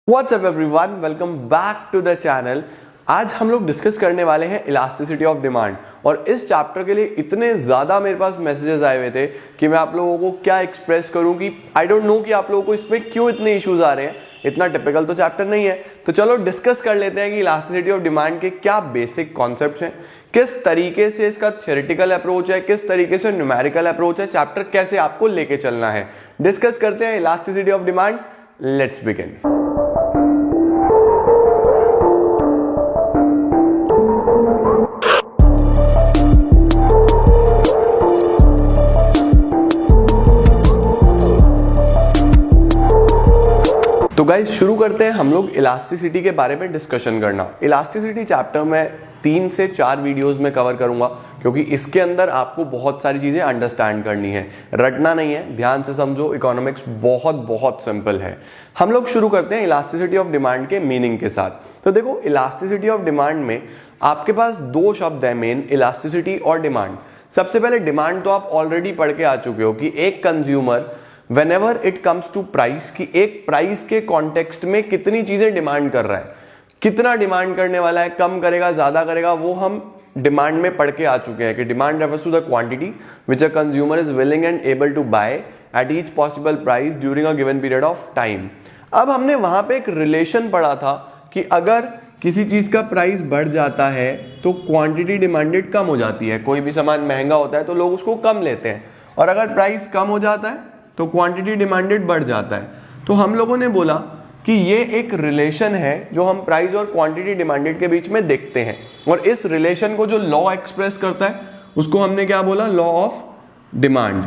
WhatsApp everyone, welcome back to the channel. आज हम लोग डिस्कस करने वाले हैं इलास्टिसिटी ऑफ डिमांड। और इस चैप्टर के लिए इतने ज़्यादा मेरे पास मैसेजेस आए हुए थे कि मैं आप लोगों को क्या एक्सप्रेस करूं कि आई डोंट नो कि आप लोगों को इसमें क्यों इतने इश्यूज आ रहे हैं। इतना टिपिकल तो चैप्टर नहीं है, तो चलो डिस्कस कर लेते हैं कि इलास्टिसिटी ऑफ डिमांड के क्या बेसिक कॉन्सेप्ट्स हैं, किस तरीके से इसका थ्योरेटिकल अप्रोच है, किस तरीके से न्यूमेरिकल अप्रोच है, चैप्टर कैसे आपको लेके चलना है। डिस्कस करते हैं elasticity of demand. Let's begin. तो गाइस शुरू करते हैं हम लोग इलास्टिसिटी के बारे में डिस्कशन करना। इलास्टिसिटी चैप्टर में 3 से 4 वीडियोस में कवर करूंगा, क्योंकि इसके अंदर आपको बहुत सारी चीजें अंडरस्टैंड करनी है, रटना नहीं है, ध्यान से समझो। इकोनॉमिक्स बहुत बहुत सिंपल है। हम लोग शुरू करते हैं इलास्टिसिटी ऑफ डिमांड के मीनिंग के साथ। तो देखो, इलास्टिसिटी ऑफ डिमांड में आपके पास 2 शब्द है मेन, इलास्टिसिटी और डिमांड। सबसे पहले डिमांड तो आप ऑलरेडी पढ़ के आ चुके हो कि एक consumer Whenever it comes to price, कि एक प्राइस के कॉन्टेक्स्ट में कितनी चीजें डिमांड कर रहा है, कितना डिमांड करने वाला है, कम करेगा ज्यादा करेगा, वो हम डिमांड में पढ़ के आ चुके हैं कि demand refers to the quantity which a consumer is willing and able to buy at each possible price during a given period of time. अब हमने वहां पे एक रिलेशन पढ़ा था कि अगर किसी चीज का प्राइस बढ़ जाता है तो क्वांटिटी डिमांडेड कम हो जाती है। कोई भी सामान महंगा होता है तो लोग उसको कम लेते हैं, और अगर प्राइस कम हो जाता है तो क्वांटिटी डिमांडेड बढ़ जाता है। तो हम लोगों ने बोला कि ये एक रिलेशन है जो हम प्राइस और क्वांटिटी डिमांडेड के बीच में देखते हैं, और इस रिलेशन को जो लॉ एक्सप्रेस करता है उसको हमने क्या बोला, लॉ ऑफ डिमांड।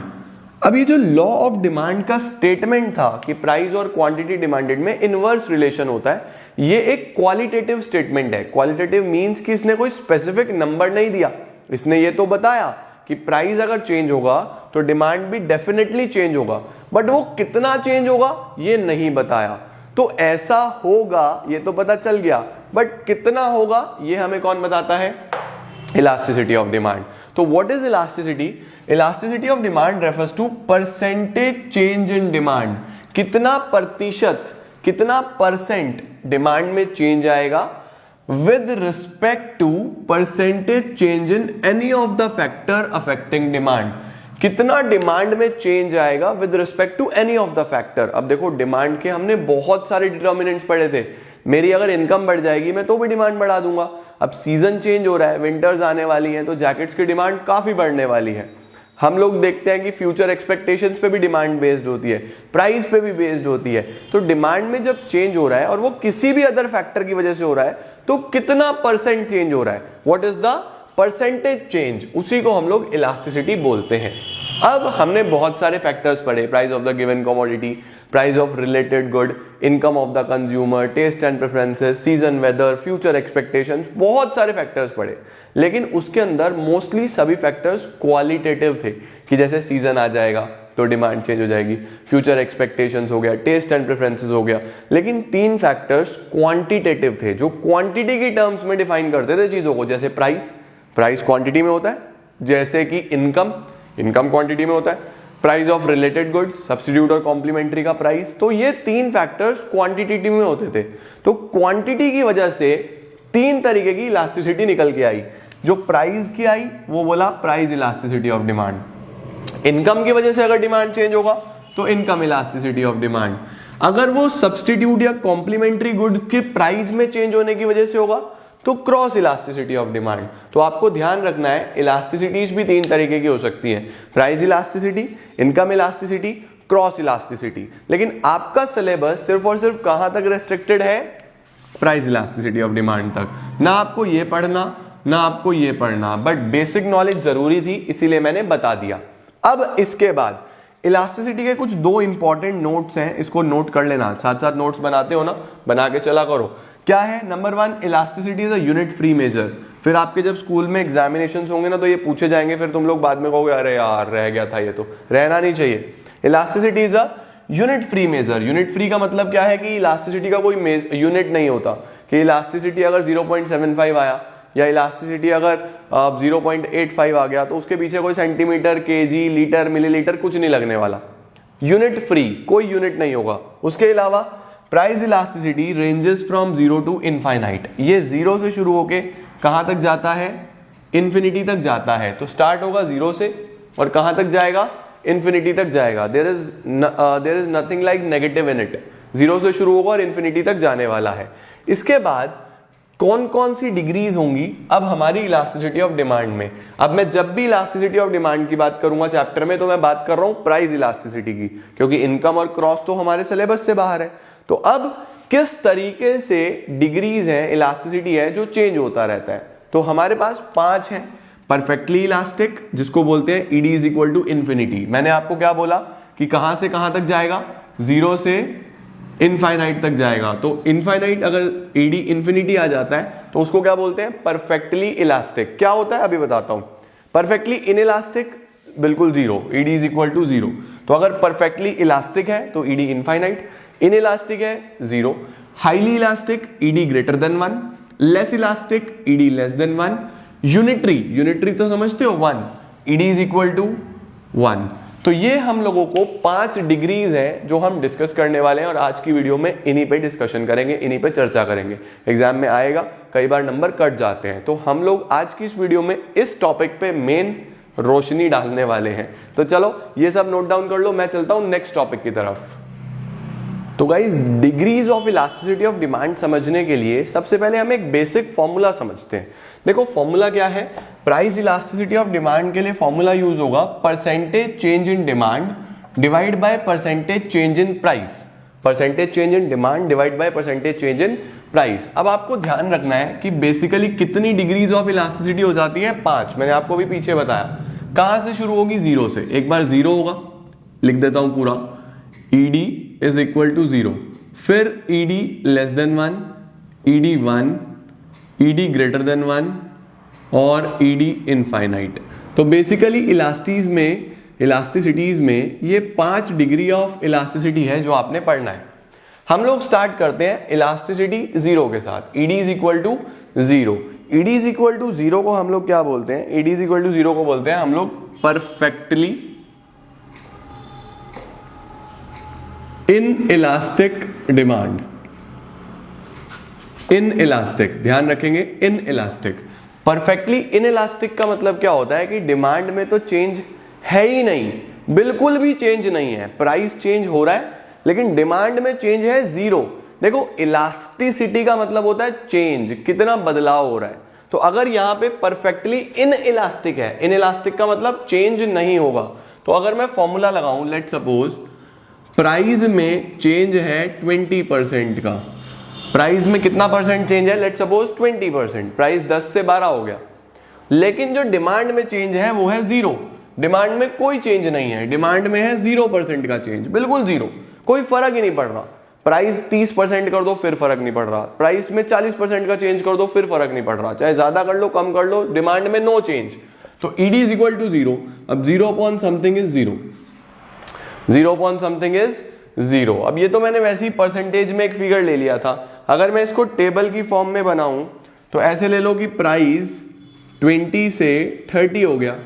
अब ये जो लॉ ऑफ डिमांड का स्टेटमेंट था कि प्राइस और क्वांटिटी डिमांडेड में इनवर्स रिलेशन होता है, ये एक क्वालिटेटिव स्टेटमेंट है। क्वालिटेटिव मीन्स कि इसने कोई स्पेसिफिक नंबर नहीं दिया, इसने ये तो बताया कि प्राइस अगर चेंज होगा तो डिमांड भी डेफिनेटली चेंज होगा, बट वो कितना चेंज होगा ये नहीं बताया। तो ऐसा होगा ये तो पता चल गया, बट कितना होगा ये हमें कौन बताता है, इलास्टिसिटी ऑफ डिमांड। तो what is elasticity? Elasticity of demand refers to percentage change in demand. कितना प्रतिशत, कितना परसेंट डिमांड में चेंज आएगा with respect to percentage change in any of the factor affecting demand। कितना डिमांड में change आएगा with respect to any of the factor। अब देखो, डिमांड के हमने बहुत सारे डिटर्मिनेंट्स पढ़े थे। मेरी अगर इनकम बढ़ जाएगी मैं तो भी डिमांड बढ़ा दूंगा। अब सीजन चेंज हो रहा है, विंटर्स आने वाली हैं, तो जैकेट्स की डिमांड काफी बढ़ने वाली है। हम लोग देखते हैं कि फ्यूचर एक्सपेक्टेशंस पे भी डिमांड बेस्ड होती है, प्राइस पे भी बेस्ड होती है। तो डिमांड में जब चेंज हो रहा है और वो किसी भी अदर फैक्टर की वजह से हो रहा है, तो कितना परसेंट चेंज हो रहा है, what is the percentage change, उसी को हम लोग इलास्टिसिटी बोलते हैं। अब हमने बहुत सारे फैक्टर्स पढ़े, price of the given commodity, price of related good, income of the consumer, taste and preferences, season weather, future expectations, बहुत सारे फैक्टर्स पढ़े। लेकिन उसके अंदर मोस्टली सभी फैक्टर्स क्वालिटेटिव थे, कि जैसे सीजन आ जाएगा तो डिमांड चेंज हो जाएगी, फ्यूचर एक्सपेक्टेशंस हो गया, टेस्ट एंड प्रेफरेंसेस हो गया। लेकिन 3 फैक्टर्स क्वांटिटेटिव थे, जो क्वांटिटी की टर्म्स में डिफाइन करते थे चीजों को। जैसे प्राइस, प्राइस क्वांटिटी में होता है। जैसे कि इनकम, इनकम क्वांटिटी में होता है। Price of related goods, substitute और कॉम्प्लीमेंट्री का प्राइस। तो ये 3 फैक्टर्स क्वांटिटेटिव में होते थे। तो क्वांटिटी की वजह से 3 तरीके की इलास्टिसिटी निकल के आई। जो प्राइस की आई वो बोला price elasticity of demand. Income की वजह से अगर डिमांड चेंज होगा तो इनकम इलास्टिसिटी ऑफ डिमांड। अगर वो सब्स्टिट्यूट या कॉम्प्लीमेंट्री गुड के प्राइस में चेंज होने की वजह से होगा तो क्रॉस इलास्टिसिटी ऑफ डिमांड। तो आपको ध्यान रखना है, इलास्टिसिटीज भी 3 तरीके की हो सकती है, price elasticity, income elasticity, cross elasticity. लेकिन आपका सिलेबस सिर्फ और सिर्फ कहां तक रेस्ट्रिक्टेड है, प्राइस इलास्टिसिटी ऑफ डिमांड तक। ना आपको ये पढ़ना ना आपको ये पढ़ना, बट बेसिक नॉलेज जरूरी थी, इसीलिए मैंने बता दिया। अब इसके बाद इलास्टिसिटी के कुछ 2 इंपॉर्टेंट नोट्स हैं, इसको नोट कर लेना, साथ साथ नोट्स बनाते हो ना, बना के चला करो। क्या है? Number 1, elasticity is a unit free measure. फिर आपके जब स्कूल में एग्जामिनेशंस होंगे ना तो ये पूछे जाएंगे, फिर तुम लोग बाद में कहोगे अरे यार रह गया था, ये तो रहना नहीं चाहिए। Elasticity is a unit free measure. Unit free का मतलब क्या है कि इलास्टिसिटी का कोई यूनिट नहीं होता, कि इलास्टिसिटी अगर 0.75 आया या इलास्टिसिटी अगर 0.85 आ गया तो उसके पीछे कोई सेंटीमीटर, केजी, लीटर, मिलीलीटर कुछ नहीं लगने वाला। यूनिट फ्री, कोई यूनिट नहीं होगा। उसके अलावा price elasticity ranges from 0 to infinite. ये 0 से शुरू होके कहां तक जाता है? इन्फिनिटी तक जाता है। तो स्टार्ट होगा 0 से और कहां तक जाएगा? इन्फिनिटी तक जाएगा। There is nothing like negative in it. 0 से शुरू होगा और इन्फिनिटी तक जाने वाला है। इसके बाद कौन कौन सी डिग्रीज होंगी अब हमारी इलास्टिसिटी ऑफ डिमांड में? अब मैं जब भी इलास्टिसिटी ऑफ डिमांड की बात करूंगा चैप्टर में तो मैं बात कर रहा हूं प्राइस इलास्टिसिटी की, क्योंकि इनकम और क्रॉस तो हमारे सिलेबस से बाहर है। तो अब किस तरीके से डिग्रीज है, इलास्टिसिटी है जो चेंज होता रहता है? तो हमारे पास 5 है। परफेक्टली इलास्टिक, जिसको बोलते हैं ED is equal to infinity. मैंने आपको क्या बोला कि कहां से कहां तक जाएगा? 0 से इनफाइनाइट तक जाएगा। तो इनफाइनाइट अगर ईडी इन्फिनिटी आ जाता है तो उसको क्या बोलते हैं? Perfectly elastic. क्या होता है अभी बताता हूं। परफेक्टली इनइलास्टिक बिल्कुल 0, ईडी इज इक्वल टू 0। तो अगर परफेक्टली इलास्टिक है तो ईडी इनफाइनाइट, इनइलास्टिक है 0, highly elastic ED greater than 1, less elastic ED less than 1, unitary तो समझते हो 1, ईडी इज इक्वल टू 1। तो ये हम लोगों को 5 डिग्रीज है जो हम डिस्कस करने वाले हैं और आज की वीडियो में इन्हीं पे डिस्कशन करेंगे, इन्हीं पे चर्चा करेंगे। एग्जाम में आएगा, कई बार नंबर कट जाते हैं, तो हम लोग आज की इस वीडियो में इस टॉपिक पे मेन रोशनी डालने वाले हैं। तो चलो ये सब नोट डाउन कर लो, मैं चलता हूं नेक्स्ट टॉपिक की तरफ। तो guys, degrees of elasticity of demand समझने के लिए सबसे पहले हम एक बेसिक फॉर्मूला समझते हैं। देखो फॉर्मूला क्या है? प्राइस इलास्टिसिटी ऑफ डिमांड के लिए फॉर्मूला यूज होगा percentage change in demand divide by percentage change in price. Percentage change in demand divide by percentage change in price. अब आपको ध्यान रखना है कि बेसिकली कितनी डिग्रीज ऑफ इलास्टिसिटी हो जाती है? 5। मैंने आपको भी पीछे बताया। कहां से शुरू होगी? 0 से। एक बार 0 होगा, लिख देता हूं पूरा, ईडी इज इक्वल टू 0, फिर ED less than 1, ED 1, ED greater than 1 और ईडी इनफाइनाइट। तो बेसिकली इलास्टिसिटीज में ये 5 डिग्री ऑफ इलास्टिसिटी है जो आपने पढ़ना है। हम लोग स्टार्ट करते हैं इलास्टिसिटी 0 के साथ। ED is equal to 0। ED is equal to 0 को हम लोग क्या बोलते हैं? ईडी इज इक्वल टू 0 को बोलते हैं हम लोग perfectly in elastic demand. In elastic, ध्यान रखेंगे, in elastic. Perfectly in elastic का मतलब क्या होता है कि डिमांड में तो चेंज है ही नहीं, बिल्कुल भी चेंज नहीं है। प्राइस चेंज हो रहा है लेकिन डिमांड में चेंज है 0। देखो इलास्टिसिटी का मतलब होता है चेंज, कितना बदलाव हो रहा है। तो अगर यहां पे परफेक्टली इन इलास्टिक है, इन इलास्टिक का मतलब चेंज नहीं होगा। तो अगर मैं फॉर्मूला लगाऊं, लेट सपोज प्राइस में चेंज है 20% का। प्राइस में कितना परसेंट चेंज है? Let suppose 20%। प्राइस 10 से 12 हो गया, लेकिन जो डिमांड में चेंज है वो है 0। डिमांड में कोई चेंज नहीं है, डिमांड में है 0% का चेंज, बिल्कुल 0, कोई फर्क ही नहीं पड़ रहा। प्राइस 30% कर दो फिर फर्क नहीं पड़ रहा, प्राइस में 40% का चेंज कर दो फिर फर्क नहीं पड़ रहा, चाहे ज्यादा कर लो कम कर लो, डिमांड में नो चेंज। तो ईडी इज इक्वल टू 0। अब 0 upon something is 0, 0 upon something is 0। अब ये तो मैंने वैसे ही परसेंटेज में एक फिगर ले लिया था। अगर मैं इसको टेबल की फॉर्म में बनाऊं तो ऐसे ले लो कि प्राइस 20 से 30 हो गया,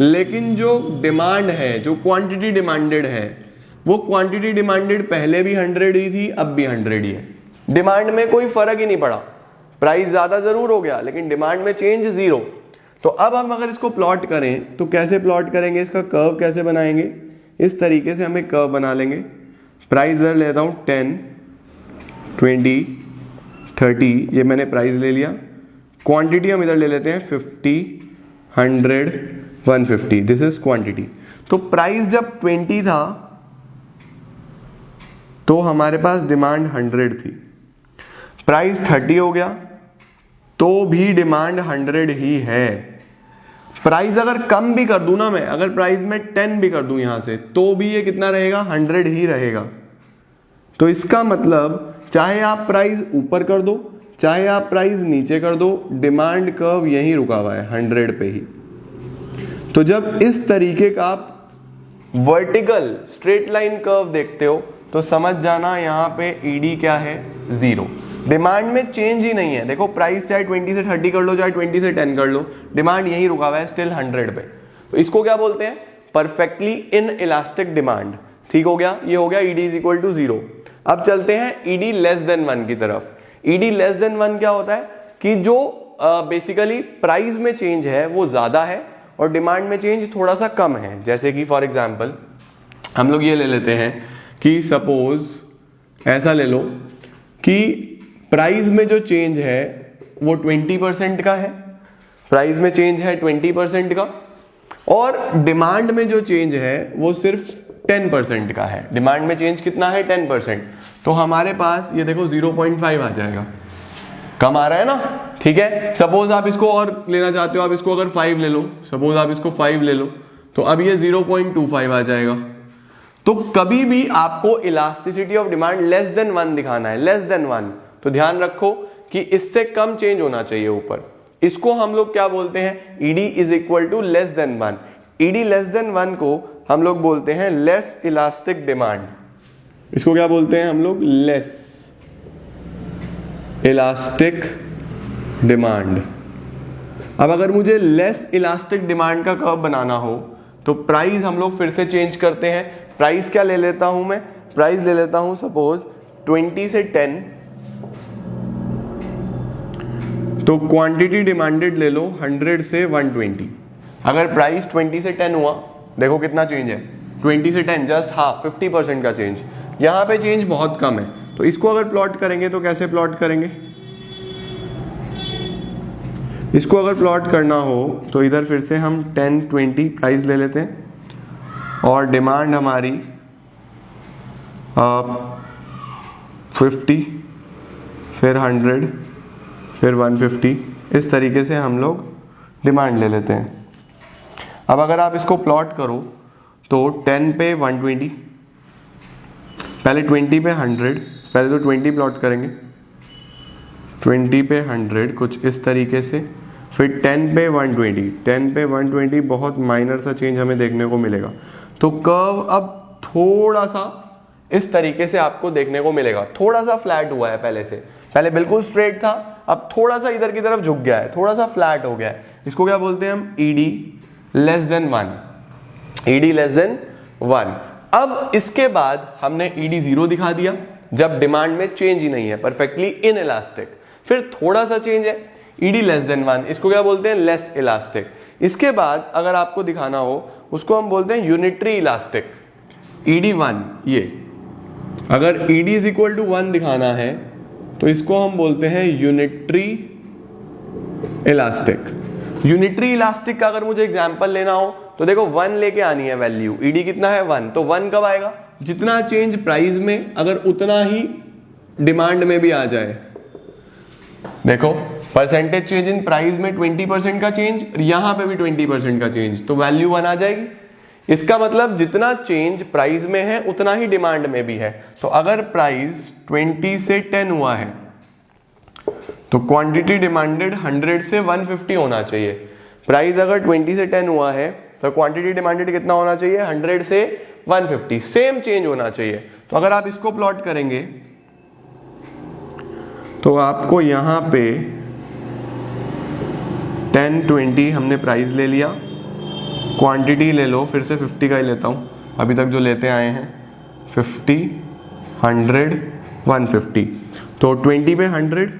लेकिन जो डिमांड है, जो क्वांटिटी डिमांडेड है, वो क्वांटिटी डिमांडेड पहले भी 100 ही थी, अब भी 100 ही है। डिमांड में कोई फर्क ही नहीं पड़ा, प्राइस ज्यादा जरूर हो गया लेकिन डिमांड में चेंज 0। तो अब हम अगर इसको प्लॉट करें तो कैसे प्लॉट करेंगे? इसका कर्व कैसे बनाएंगे? इस तरीके से हम एक कर्व बना लेंगे। प्राइस इधर लेता हूं 10, 20, 30, ये मैंने प्राइस ले लिया। क्वांटिटी हम इधर ले लेते हैं 50, 100, 150, दिस इज क्वांटिटी। तो प्राइस जब 20 था तो हमारे पास डिमांड 100 थी। प्राइस 30 हो गया तो भी डिमांड 100 ही है। प्राइस अगर कम भी कर दूं ना मैं, अगर प्राइस में 10 भी कर दूं यहां से, तो भी ये कितना रहेगा? 100 ही रहेगा। तो इसका मतलब चाहे आप प्राइस ऊपर कर दो चाहे आप प्राइस नीचे कर दो, डिमांड कर्व यहीं रुका हुआ है 100 पे ही। तो जब इस तरीके का आप वर्टिकल स्ट्रेट लाइन कर्व देखते हो तो समझ जाना यहां पे ईडी क्या है? 0। डिमांड में चेंज ही नहीं है। देखो प्राइस चाहे 20 से 30 कर लो चाहे 20 से 10 कर लो, डिमांड यहीं रुका हुआ है स्टिल 100 पे। तो इसको क्या बोलते हैं? Perfectly in elastic demand. ठीक हो गया, ये हो गया ईडी इज इक्वल टू 0। अब चलते हैं ईडी लेस देन 1 की तरफ। ईडी लेस देन 1 क्या होता है कि जो बेसिकली प्राइस में चेंज है वो ज्यादा है और डिमांड में चेंज थोड़ा सा कम है। जैसे कि फॉर एग्जांपल हम लोग ये ले लेते हैं कि सपोज ऐसा ले लो कि प्राइस में जो चेंज है वो 20% का है, प्राइस में चेंज है 20% का, और डिमांड में जो चेंज है वो सिर्फ 10% का है। डिमांड में चेंज कितना है? 10%। तो हमारे पास ये देखो 0.5 आ जाएगा, कम आ रहा है ना, ठीक है। सपोज आप इसको और लेना चाहते हो, आप इसको अगर 5 ले लो, सपोज आप इसको 5 ले लो, तो अब ये 0.25 आ जाएगा। तो कभी भी आपको elasticity of demand less than 1 दिखाना है, लेस देन 1। तो ध्यान रखो कि इससे कम चेंज होना चाहिए ऊपर। इसको हम लोग क्या बोलते हैं? ED is equal to less than 1। ED less than 1 को हम लोग बोलते हैं लेस इलास्टिक डिमांड। इसको क्या बोलते हैं हम लोग? Less elastic demand. अब अगर मुझे लेस इलास्टिक डिमांड का कर्व बनाना हो तो प्राइस हम लोग फिर से चेंज करते हैं। प्राइस क्या ले लेता हूं मैं? प्राइस ले लेता हूं सपोज 20 से 10, तो क्वांटिटी डिमांडेड ले लो 100 से 120। अगर प्राइस 20 से 10 हुआ, देखो कितना चेंज है, 20 से 10 जस्ट हाफ, 50% का चेंज। यहां पे चेंज बहुत कम है, तो इसको अगर प्लॉट करेंगे तो कैसे प्लॉट करेंगे? इसको अगर प्लॉट करना हो तो इधर फिर से हम 10, 20 प्राइस ले लेते हैं और डिमांड हमारी 50, फिर 100, फिर 150, इस तरीके से हम लोग डिमांड ले लेते हैं। अब अगर आप इसको प्लॉट करो तो 10 पे 120, पहले 20 पे 100, पहले तो 20 प्लॉट करेंगे, 20 पे 100 कुछ इस तरीके से, फिर 10 पे 120, 10 पे 120, बहुत माइनर सा चेंज हमें देखने को मिलेगा। तो कर्व अब थोड़ा सा इस तरीके से आपको देखने को मिलेगा, थोड़ा सा फ्लैट हुआ है पहले से। पहले बिल्कुल स्ट्रेट था, अब थोड़ा सा इधर की तरफ झुक गया है, थोड़ा सा फ्लैट हो गया है। इसको क्या बोलते हैं हम? ED less than 1। ED less than 1। अब इसके बाद हमने ईडी 0 दिखा दिया जब डिमांड में चेंज ही नहीं है, परफेक्टली इन इलास्टिक। फिर थोड़ा सा चेंज है, ईडी लेस देन 1, इसको क्या बोलते हैं? Less elastic. इसके बाद अगर आपको दिखाना हो उसको हम बोलते हैं यूनिटरी इलास्टिक, ईडी 1। ये अगर ईडी इज इक्वल टू 1 दिखाना है तो इसको हम बोलते हैं यूनिटरी इलास्टिक। यूनिटरी इलास्टिक का अगर मुझे एग्जांपल लेना हो तो देखो 1 लेके आनी है वैल्यू, ईडी कितना है? 1। तो 1 कब आएगा? जितना चेंज प्राइस में अगर उतना ही डिमांड में भी आ जाए। देखो परसेंटेज चेंज इन प्राइस में 20% का चेंज, यहां पे भी 20% का चेंज, तो वैल्यू 1 आ जाएगी। इसका मतलब जितना चेंज प्राइस में है उतना ही डिमांड में भी है। तो अगर प्राइस 20 से 10 हुआ है तो क्वांटिटी डिमांडेड 100 से 150 होना चाहिए। प्राइस अगर 20 से 10 हुआ है तो क्वांटिटी डिमांडेड कितना होना चाहिए? 100 से 150, सेम चेंज होना चाहिए। तो अगर आप इसको प्लॉट करेंगे तो आपको यहां पे 10, 20 हमने प्राइस ले लिया, क्वांटिटी ले लो, फिर से 50 का ही लेता हूं, अभी तक जो लेते आए हैं 50, 100, 150। तो 20 पे 100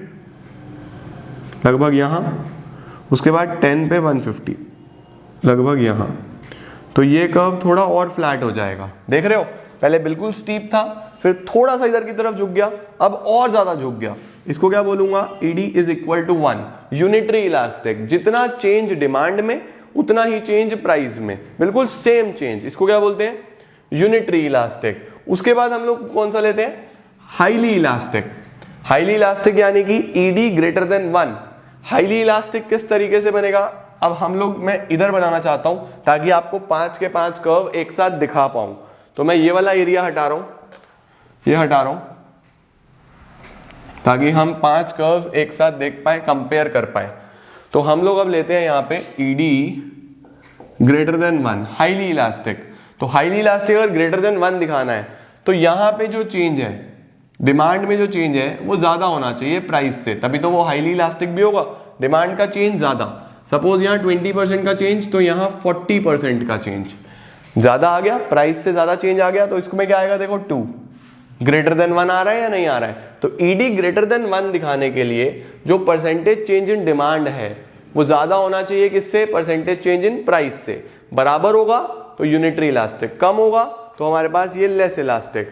लगभग यहां, उसके बाद 10 पे 150 लगभग यहां। तो ये कर्व थोड़ा और फ्लैट हो जाएगा, देख रहे हो? पहले बिल्कुल स्टीप था, फिर थोड़ा सा इधर की तरफ झुक गया, अब और ज्यादा झुक गया। इसको क्या बोलूंगा? ED is equal to 1। Unitary elastic, जितना चेंज डिमांड में उतना ही चेंज प्राइस में, बिल्कुल सेम चेंज। इसको क्या बोलते हैं? Unitary elastic. उसके बाद हम लोग कौन सा लेते हैं? Highly elastic. हाईली इलास्टिक यानी कि ED greater than 1। Highly elastic किस तरीके से बनेगा? अब हम लोग, मैं इधर बनाना चाहता हूं ताकि आपको 5 के 5 कर्व एक साथ दिखा पाऊं। तो मैं ये वाला एरिया हटा रहा हूं, ये हटा रहा हूं, ताकि हम 5 कर्व्स एक साथ देख पाए, कंपेयर कर पाए। तो हम लोग अब लेते हैं यहां पे ED greater than 1, highly elastic. तो हाईली इलास्टिक अगर ग्रेटर देन 1 दिखाना है तो यहां पे जो चेंज है, डिमांड में जो चेंज है वो ज्यादा होना चाहिए प्राइस से, तभी तो वो हाईली इलास्टिक भी होगा। डिमांड का चेंज ज्यादा, सपोज यहां 20% का चेंज तो यहां 40% का चेंज। ज्यादा आ गया, प्राइस से ज्यादा चेंज आ गया, तो इसमें क्या आएगा देखो 2 ग्रेटर देन 1 आ रहा है या नहीं आ रहा है। तो ईडी ग्रेटर देन 1 दिखाने के लिए जो परसेंटेज चेंज इन डिमांड है वो ज्यादा होना चाहिए किससे, परसेंटेज चेंज इन प्राइस से। बराबर होगा तो यूनिटरी इलास्टिक, कम होगा तो हमारे पास ये लेस इलास्टिक,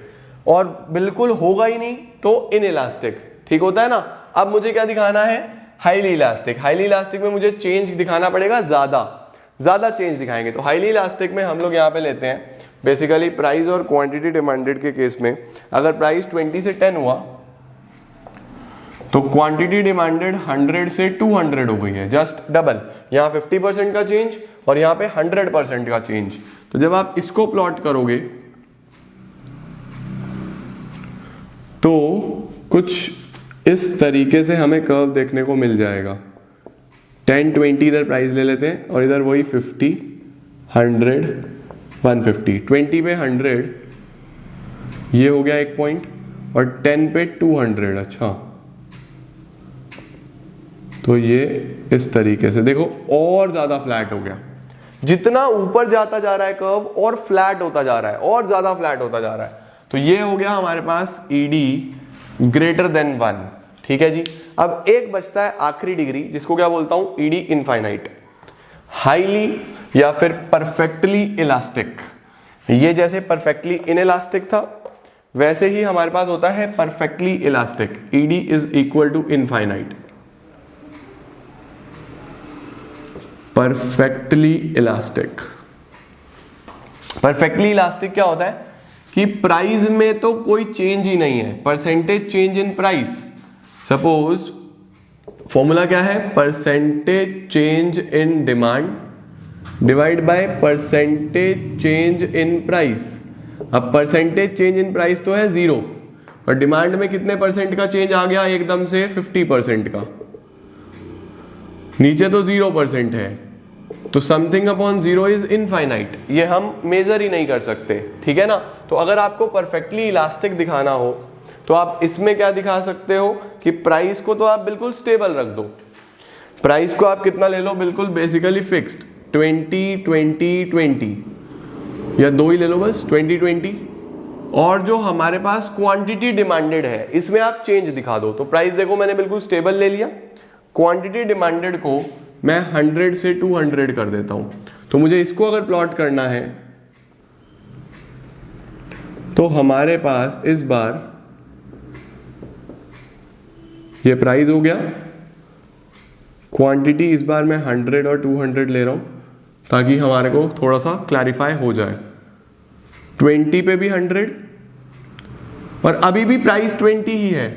और बिल्कुल होगा ही नहीं तो इन इलास्टिक। ठीक होता है ना। अब मुझे क्या दिखाना है, हाईली इलास्टिक। हाईली इलास्टिक में मुझे चेंज दिखाना पड़ेगा, ज्यादा चेंज दिखाएंगे। तो हाईली इलास्टिक में हम लोग यहाँ पे लेते हैं बेसिकली प्राइस और क्वांटिटी डिमांडेड के केस में अगर प्राइस 20 से 10 हुआ तो क्वांटिटी डिमांडेड 100 से 200 हो गई है, जस्ट डबल। यहाँ 50% का चेंज और यहाँ पे 100% का चेंज। तो जब आप इसको प्लॉट करोगे तो कुछ इस तरीके से हमें कर्व देखने को मिल जाएगा। 10, 20 इधर प्राइस ले लेते हैं और इधर वही 50, 100, 150। 20 पे 100 ये हो गया एक पॉइंट और 10 पे 200। अच्छा, तो ये इस तरीके से देखो और ज्यादा फ्लैट हो गया। जितना ऊपर जाता जा रहा है कर्व और फ्लैट होता जा रहा है, और ज्यादा फ्लैट होता जा रहा है। तो ये हो गया हमारे पास ईडी ग्रेटर देन 1। ठीक है जी। अब एक बचता है आखिरी डिग्री जिसको क्या बोलता हूं, ईडी इनफाइनाइट। हाईली या फिर परफेक्टली इलास्टिक। ये जैसे परफेक्टली इनइलास्टिक था वैसे ही हमारे पास होता है perfectly elastic. ED is equal to infinite. Perfectly elastic. Perfectly elastic क्या होता है कि प्राइस में तो कोई चेंज ही नहीं है, percentage change in price. Suppose formula क्या है, percentage change in demand divide by percentage change in price. अब परसेंटेज चेंज इन प्राइस तो है 0 और डिमांड में कितने परसेंट का चेंज आ गया, एकदम से 50% का। नीचे तो 0% है, तो समथिंग अपॉन 0 इज इनफाइनाइट। ये हम मेजर ही नहीं कर सकते। ठीक है ना। तो अगर आपको परफेक्टली इलास्टिक दिखाना हो तो आप इसमें क्या दिखा सकते हो कि प्राइस को तो आप बिल्कुल स्टेबल रख दो। प्राइस को आप कितना ले लो, बिल्कुल बेसिकली फिक्स्ड 20, 20, 20 या 2 ही ले लो बस, 20, 20। और जो हमारे पास क्वांटिटी डिमांडेड है इसमें आप चेंज दिखा दो। तो प्राइस देखो मैंने बिल्कुल स्टेबल ले लिया, क्वांटिटी डिमांडेड को मैं 100 से 200 कर देता हूं। तो मुझे इसको अगर प्लॉट करना है तो हमारे पास इस बार ये प्राइस हो गया, क्वांटिटी इस बार मैं 100 और 200 ले रहा हूं ताकि हमारे को थोड़ा सा क्लैरिफाई हो जाए। 20 पे भी 100 और अभी भी प्राइस 20 ही है,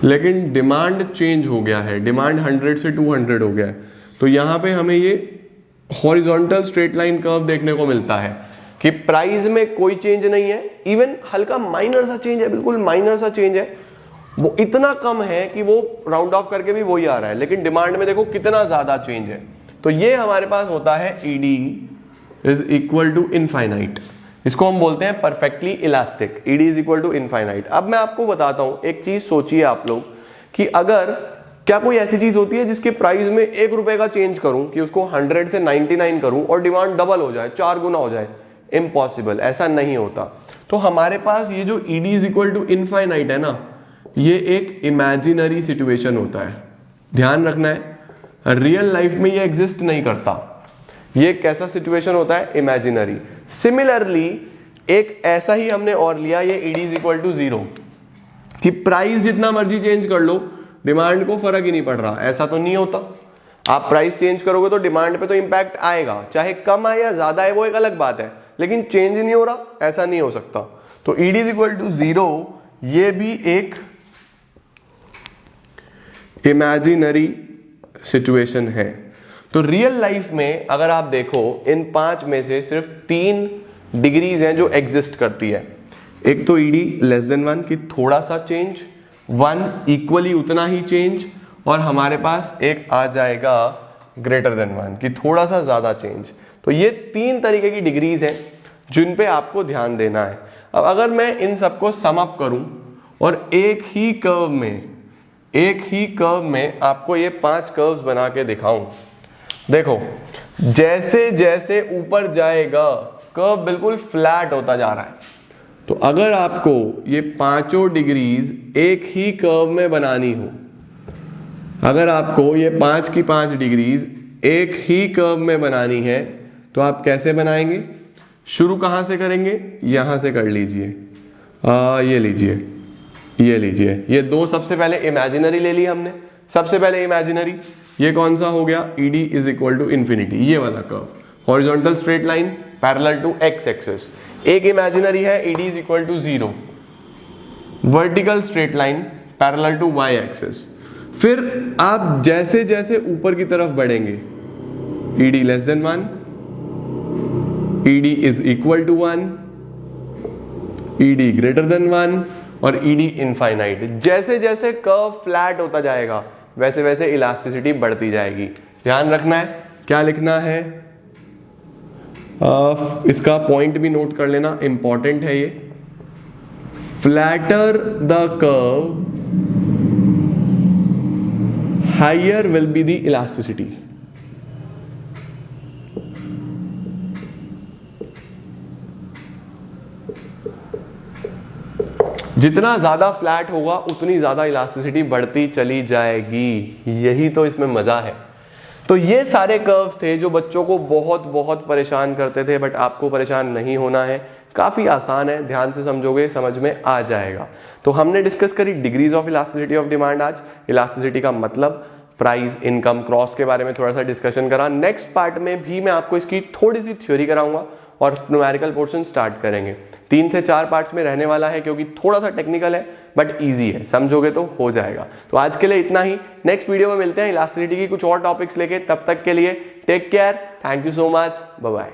लेकिन डिमांड चेंज हो गया है, डिमांड 100 से 200 हो गया है। तो यहां पे हमें ये हॉरिजॉन्टल स्ट्रेट लाइन कर्व देखने को मिलता है कि प्राइस में कोई चेंज नहीं है, इवन हल्का माइनर सा चेंज है, बिल्कुल माइनर सा चेंज है, वो इतना कम है कि वो राउंड ऑफ करके भी वही आ रहा है। लेकिन डिमांड में देखो कितना ज्यादा चेंज है। तो ये हमारे पास होता है ED is equal to infinite. इसको हम बोलते हैं perfectly elastic. ED is equal to infinite. अब मैं आपको बताता हूं एक चीज, सोचिए आप लोग कि अगर क्या कोई ऐसी चीज होती है जिसके प्राइस में 1 रुपए का चेंज करूं कि उसको 100 से 99 करूं और डिमांड डबल हो जाए, 4 गुना हो जाए? इम्पॉसिबल, ऐसा नहीं होता। तो हमारे पास ये जो ED is equal to infinite है ना, ये एक इमेजिनरी सिचुएशन होता है, ध्यान रखना है। रियल लाइफ में ये एग्जिस्ट नहीं करता। ये कैसा सिचुएशन होता है, इमेजिनरी। सिमिलरली एक ऐसा ही हमने और लिया, ये ईडी इज इक्वल टू 0 कि प्राइस जितना मर्जी चेंज कर लो डिमांड को फर्क ही नहीं पड़ रहा। ऐसा तो नहीं होता। आप प्राइस चेंज करोगे तो डिमांड पे तो इंपैक्ट आएगा, चाहे कम आए या ज्यादा है वो एक अलग बात है, लेकिन चेंज नहीं हो रहा, ऐसा नहीं हो सकता। तो ईडी इज इक्वल टू 0 ये भी एक इमेजिनरी सिचुएशन है। तो रियल लाइफ में अगर आप देखो इन 5 में से सिर्फ 3 डिग्रीज हैं जो एग्जिस्ट करती है। एक तो ईडी लेस देन 1 की थोड़ा सा चेंज, 1 इक्वली उतना ही चेंज, और हमारे पास एक आ जाएगा ग्रेटर देन 1 की थोड़ा सा ज्यादा चेंज। तो ये 3 तरीके की डिग्रीज हैं जिन पे आपको ध्यान देना है। अब अगर मैं इन सबको सम अप करूं और एक ही कर्व में आपको ये 5 कर्व्स बना के दिखाऊं, देखो जैसे जैसे ऊपर जाएगा कर्व बिल्कुल फ्लैट होता जा रहा है। तो अगर आपको ये पांचों डिग्रीज एक ही कर्व में बनानी हो, अगर आपको ये 5 की 5 डिग्रीज एक ही कर्व में बनानी है तो आप कैसे बनाएंगे? शुरू कहां से करेंगे? यहां से कर लीजिए। ये लीजिए, ये लीजिए, ये दो सबसे पहले इमेजिनरी ले ली हमने। सबसे पहले इमेजिनरी ये कौन सा हो गया? ED is equal to infinity, ये वाला curve, horizontal straight line parallel to X axis. एक इमेजिनरी है ED is equal to 0, vertical straight line parallel to Y axis. फिर आप जैसे जैसे ऊपर की तरफ बढ़ेंगे, ED less than 1, ED is equal to 1, ED greater than 1 और ED इनफाइनाइट। जैसे जैसे कर्व फ्लैट होता जाएगा वैसे वैसे इलास्टिसिटी बढ़ती जाएगी। ध्यान रखना है, क्या लिखना है? इसका पॉइंट भी नोट कर लेना, इंपॉर्टेंट है ये। Flatter the curve higher will be the elasticity. जितना ज्यादा फ्लैट होगा उतनी ज्यादा इलास्टिसिटी बढ़ती चली जाएगी। यही तो इसमें मजा है। तो ये सारे कर्व्स थे जो बच्चों को बहुत बहुत परेशान करते थे, बट आपको परेशान नहीं होना है, काफी आसान है, ध्यान से समझोगे समझ में आ जाएगा। तो हमने डिस्कस करी degrees of elasticity of demand. आज इलास्टिसिटी का मतलब, प्राइस, इनकम, क्रॉस के बारे में थोड़ा सा डिस्कशन करा। नेक्स्ट पार्ट में भी मैं आपको इसकी थोड़ी सी थ्योरी कराऊंगा और न्यूमेरिकल पोर्शन स्टार्ट करेंगे। 3 से 4 पार्ट्स में रहने वाला है क्योंकि थोड़ा सा टेक्निकल है बट इजी है, समझोगे तो हो जाएगा। तो आज के लिए इतना ही, नेक्स्ट वीडियो में मिलते हैं इलास्टिसिटी की कुछ और टॉपिक्स लेके। तब तक के लिए take care, thank you so much, bye bye.